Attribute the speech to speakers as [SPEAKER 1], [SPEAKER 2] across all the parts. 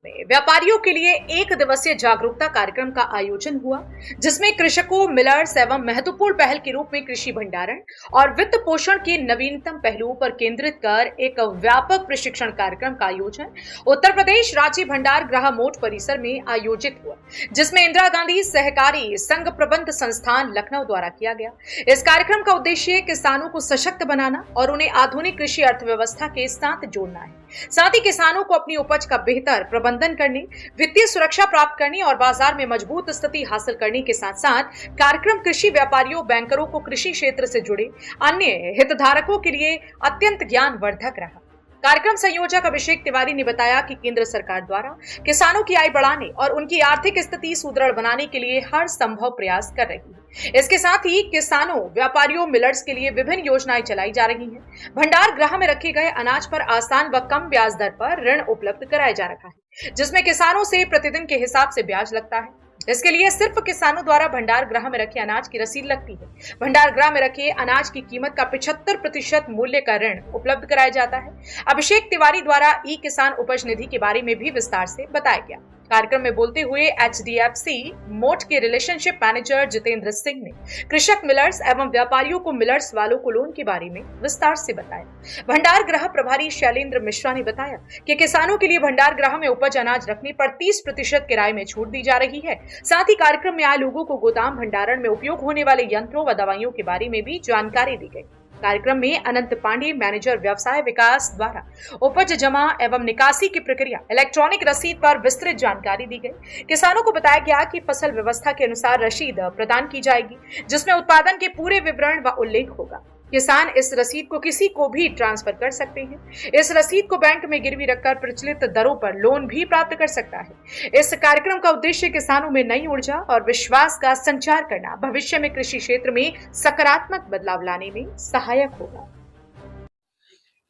[SPEAKER 1] में व्यापारियों के लिए एक दिवसीय जागरूकता कार्यक्रम का आयोजन हुआ, जिसमें कृषकों, मिलर्स एवं महत्वपूर्ण पहल के रूप में कृषि भंडारण और वित्त पोषण के नवीनतम पहलुओं पर केंद्रित कर एक व्यापक प्रशिक्षण कार्यक्रम का आयोजन उत्तर प्रदेश राज्य भंडार गृह मोट परिसर में आयोजित हुआ, जिसमें इंदिरा गांधी सहकारी संघ प्रबंध संस्थान लखनऊ द्वारा किया गया। इस कार्यक्रम का उद्देश्य किसानों को सशक्त बनाना और उन्हें आधुनिक कृषि अर्थव्यवस्था के साथ जोड़ना है। साथ ही किसानों को अपनी उपज का बेहतर प्रबंधन करने, वित्तीय सुरक्षा प्राप्त करने और बाजार में मजबूत स्थिति हासिल करने के साथ साथ कार्यक्रम कृषि व्यापारियों, बैंकरों को कृषि क्षेत्र से जुड़े अन्य हितधारकों के लिए अत्यंत ज्ञानवर्धक रहा। कार्यक्रम संयोजक अभिषेक तिवारी ने बताया कि केंद्र सरकार द्वारा किसानों की आय बढ़ाने और उनकी आर्थिक स्थिति सुदृढ़ बनाने के लिए हर संभव प्रयास कर रही है। इसके साथ ही किसानों, व्यापारियों, मिलर्स के लिए विभिन्न योजनाएं चलाई जा रही हैं। भंडार गृह में रखे गए अनाज पर आसान व कम ब्याज दर पर ऋण उपलब्ध कराया जा रहा है, जिसमें किसानों से प्रतिदिन के हिसाब से ब्याज लगता है। इसके लिए सिर्फ किसानों द्वारा भंडार गृह में रखे अनाज की रसीद लगती है। भंडार गृह में रखे अनाज की कीमत का 75% मूल्य का ऋण उपलब्ध कराया जाता है। अभिषेक तिवारी द्वारा ई किसान उपज निधि के बारे में भी विस्तार से बताया गया। कार्यक्रम में बोलते हुए HDFC मोट के रिलेशनशिप मैनेजर जितेंद्र सिंह ने कृषक, मिलर्स एवं व्यापारियों को मिलर्स वालों को लोन के बारे में विस्तार से बताया। भंडार गृह प्रभारी शैलेंद्र मिश्रा ने बताया कि किसानों के लिए भंडार गृह में उपज अनाज रखने पर 30% किराए में छूट दी जा रही है। साथ ही कार्यक्रम में आए लोगों को गोदाम भंडारण में उपयोग होने वाले यंत्रों व दवाइयों के बारे में भी जानकारी दी गई। कार्यक्रम में अनंत पांडे, मैनेजर व्यवसाय विकास द्वारा उपज जमा एवं निकासी की प्रक्रिया, इलेक्ट्रॉनिक रसीद पर विस्तृत जानकारी दी गई। किसानों को बताया गया कि फसल व्यवस्था के अनुसार रसीद प्रदान की जाएगी, जिसमें उत्पादन के पूरे विवरण व उल्लेख होगा। किसान इस रसीद को किसी को भी ट्रांसफर कर सकते हैं। इस रसीद को बैंक में गिरवी रखकर प्रचलित दरों पर लोन भी प्राप्त कर सकता है। इस कार्यक्रम का उद्देश्य किसानों में नई ऊर्जा और विश्वास का संचार करना भविष्य में कृषि क्षेत्र में सकारात्मक बदलाव लाने में सहायक होगा।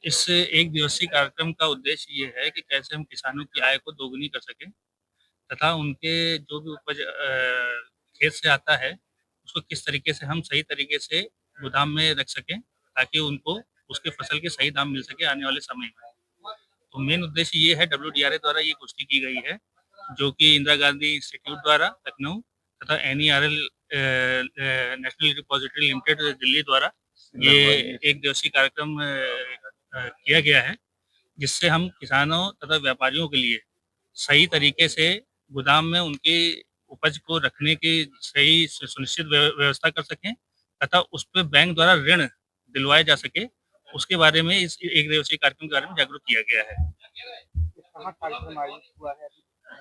[SPEAKER 2] इस एक दिवसीय कार्यक्रम का उद्देश्य ये है कि कैसे हम किसानों की आय को दोगुनी कर सकें तथा उनके जो भी उपज खेत से आता है उसको किस तरीके से हम सही तरीके से गोदाम में रख सकें ताकि उनको उसके फसल के सही दाम मिल सके आने वाले समय में। तो मेन उद्देश्य ये है, WDRA द्वारा ये पुष्टि की गई है, जो कि इंदिरा गांधी इंस्टीट्यूट द्वारा लखनऊ तथा NERL national repository limited Delhi द्वारा ये एक दिवसीय कार्यक्रम किया गया है, जिससे हम किसानों तथा व्यापारियों के लिए सही तरीके से गोदाम में उनकी उपज को रखने की सही सुनिश्चित व्यवस्था कर सकें तथा उस पर बैंक द्वारा ऋण दिलवाया जा सके, उसके बारे में इस एक दिवसीय कार्यक्रम के बारे में जागरूक किया गया है।
[SPEAKER 3] कहाँ कार्यक्रम आयोजित हुआ है?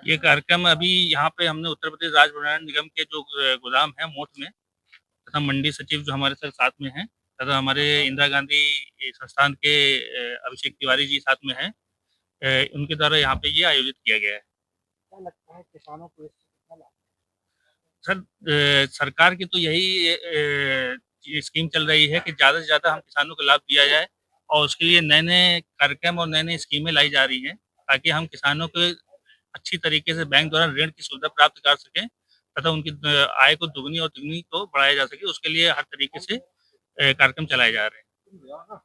[SPEAKER 2] ये कार्यक्रम अभी यहाँ पे हमने उत्तर प्रदेश राज्य भंडारण निगम के जो गोदाम है मोट में तथा मंडी सचिव जो हमारे साथ में हैं तथा हमारे इंदिरा गांधी संस्थान के अभिषेक तिवारी जी साथ में हैं, उनके द्वारा यहाँ पे ये आयोजित किया गया है।
[SPEAKER 3] क्या लगता है किसानों को इससे कितना लाभ?
[SPEAKER 2] सर, सरकार की तो यही स्कीम चल रही है कि ज़्यादा से ज़्यादा हम किसानों को लाभ दिया जाए और उसके लिए नए-नए कार्यक्रम और नई-नई स्कीमें लाई जा रही हैं ताकि हम किसानों को अच्छी तरीके से बैंक द्वारा ऋण की सुविधा प्राप्त कर सकें तथा उनकी आय को दुगनी और तिगुनी को बढ़ाया जा सके। उसके लिए हर तरीके से कार्यक्रम चलाए जा रहे हैं।